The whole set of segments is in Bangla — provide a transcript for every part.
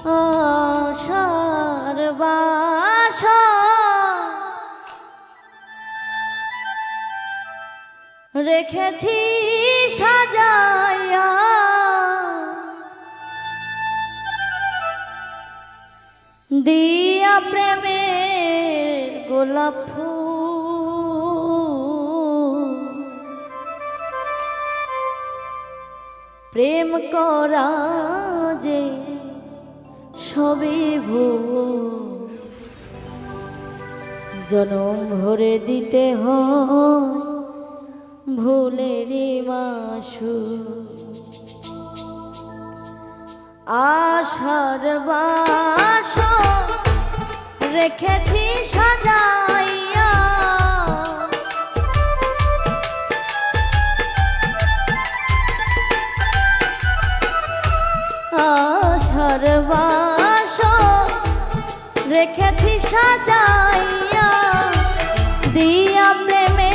আশার বাসা রেখেছি সাজাইয়া, দিয়া প্রেমের গোলাপ ফুল, প্রেম করা যে সবই ভুল, জনম ভরে দিতে হয় ভুলেরই মাসুল। আশার বাসা রেখেছি সাজাইয়া, আশার বাসা রেখেছি সাজাইয়া, দিয়া প্রেমে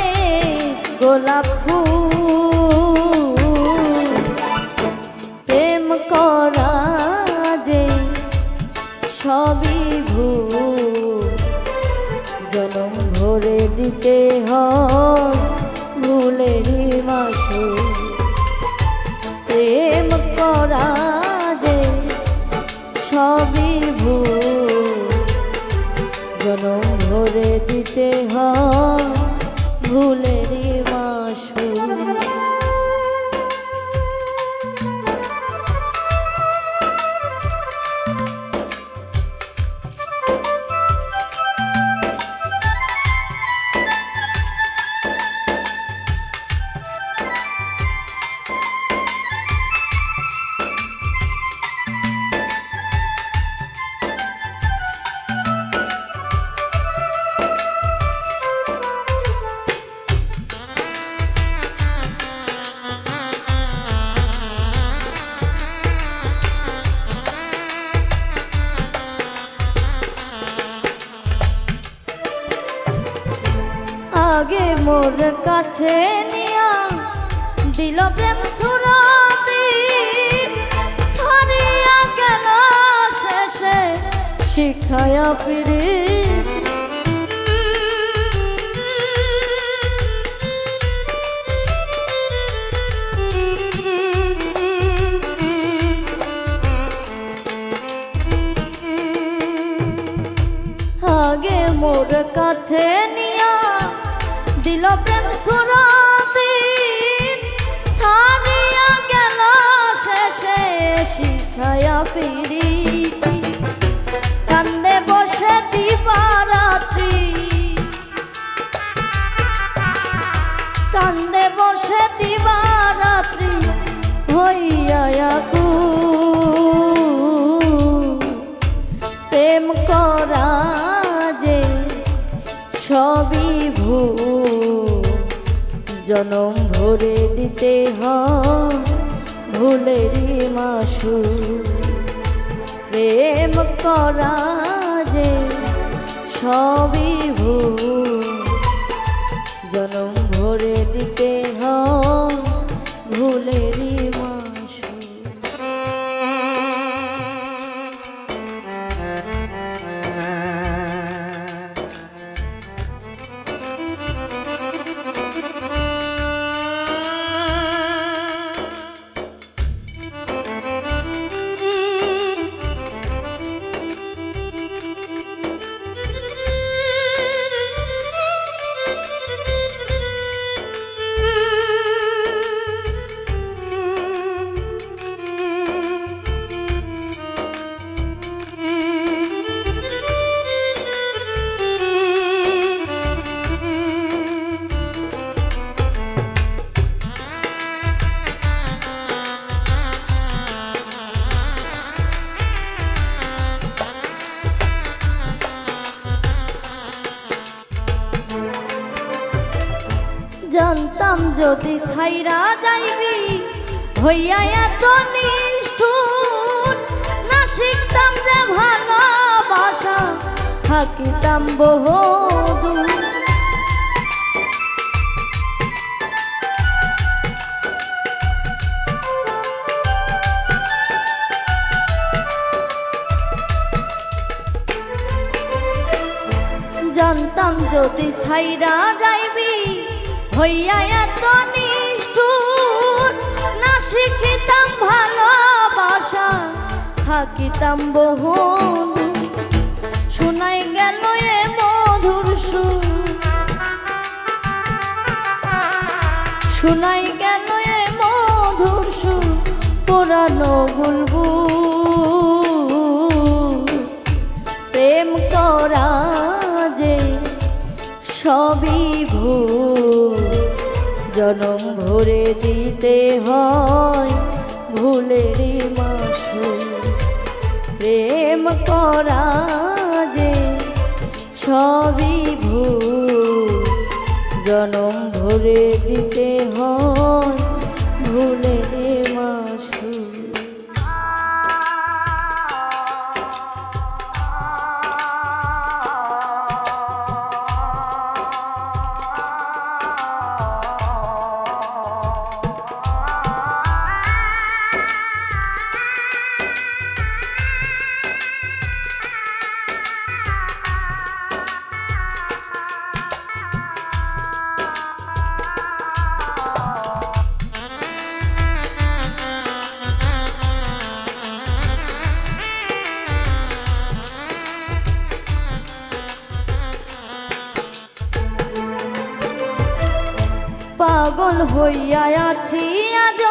গোলাপ ফুল, প্রেম করা যে সবই ভুল, জনম ভরে দিতে হয় ভুলেরই মাসুল। প্রেম করা যে সবই ভুল, জনম ভরে দিতে হয় ভুলেরই মাসুল। আগে মোর কাছে নিয়া দিল প্রেম সুরাতি, ছাড়িয়া গেল শেষে শিখায়া পিরিত। আগে মোর কাছে নিয়া দিল প্রেম সুরাতি, ছাড়িয়া গেল শেষে শিখায়া পিরিতি। কান্দে বসে দিবারাত্রি, কান্দে বসে দিবারাত্রি হইয়া আকুল, প্রেম করা যে সবই ভুল, জনম ভরে দিতে হয় ভুলেরই মাসুল। প্রেম করা যে সবই ভুল, জনম ভরে দিতে হয় ভুলেরই মাসুল। জানতাম যদি ছাইরা যাইবি হইয়া এত নিষ্ঠুর, না শিখতাম যে ভালোবাসা থাকিতাম বহুদূর। জানতাম যদি ছাইরা যাইবি হইয়া এত নিষ্ঠুর, না শিখিতাম ভালোবাসা থাকিতাম বহু শোনাই গেল এ মধুর সুর, শোনাই গেল এ মধুর সুর পুরানো বুলবুল। প্রেম করা যে সবই ভুল, জনম ভরে দিতে হয় ভুলেরই মাসুল। প্রেম করা যে সবই ভুল, জনম ভরে দিতে হয় ভুলেরই মাসুল। পাগল হইয়া আছি আজ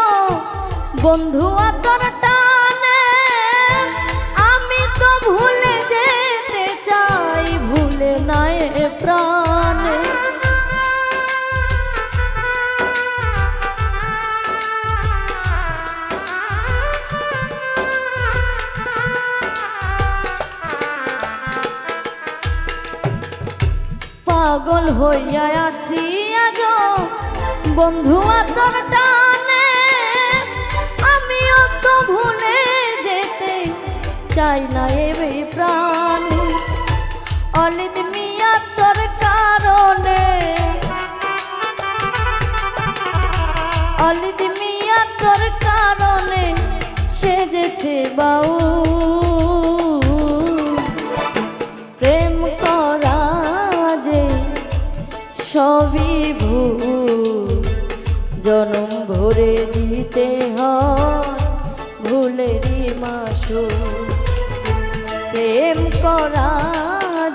বন্ধু তোর টানে, আমি তো ভুলে যেতে চাই ভুলে নাই প্রাণে। পাগল হইয়া আছি আজ বন্ধু তোর টানে, আমিও তো ভুলে যেতে চাই না এ প্রাণে। অলিদ মিয়া তোর কারণে, অলিদ মিয়া তোর কারণে সেজেছে বাউ। প্রেম করা যে সবই ভুল, জনম ভরে দিতে হয় ভুলেরই মাসুল। প্রেম করা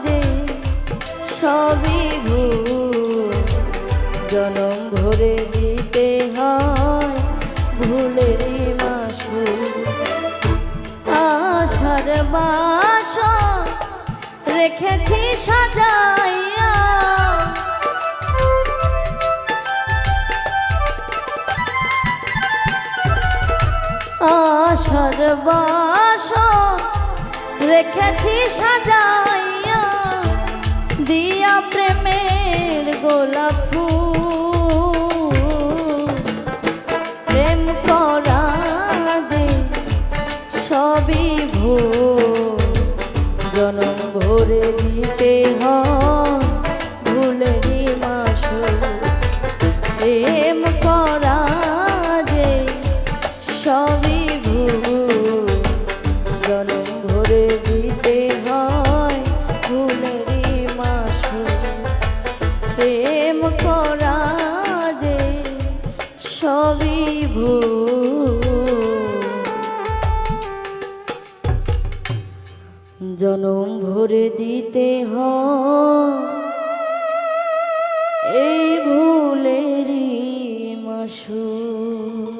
যে সবই ভুল, জনম ভরে দিতে হয় ভুলেরই মাসুল। আশার বাসন রেখেছি সাজাইয়া, আশার বাসন রেখেছি সাজাইয়া, দিয়া প্রেমের গোলাপ ফুল। প্রেম করা যে সবই ভুল, জনম ভরে দিতে হয় ভুলেরই মাসুল। প্রেম করা যে সবই ভুল, জনম ভরে দিতে হয় ভুলেরই মাসুল। প্রেম করা যে সবই ভুল, জনম ভরে দিতে হয় এই ভুলেরই মাসুল।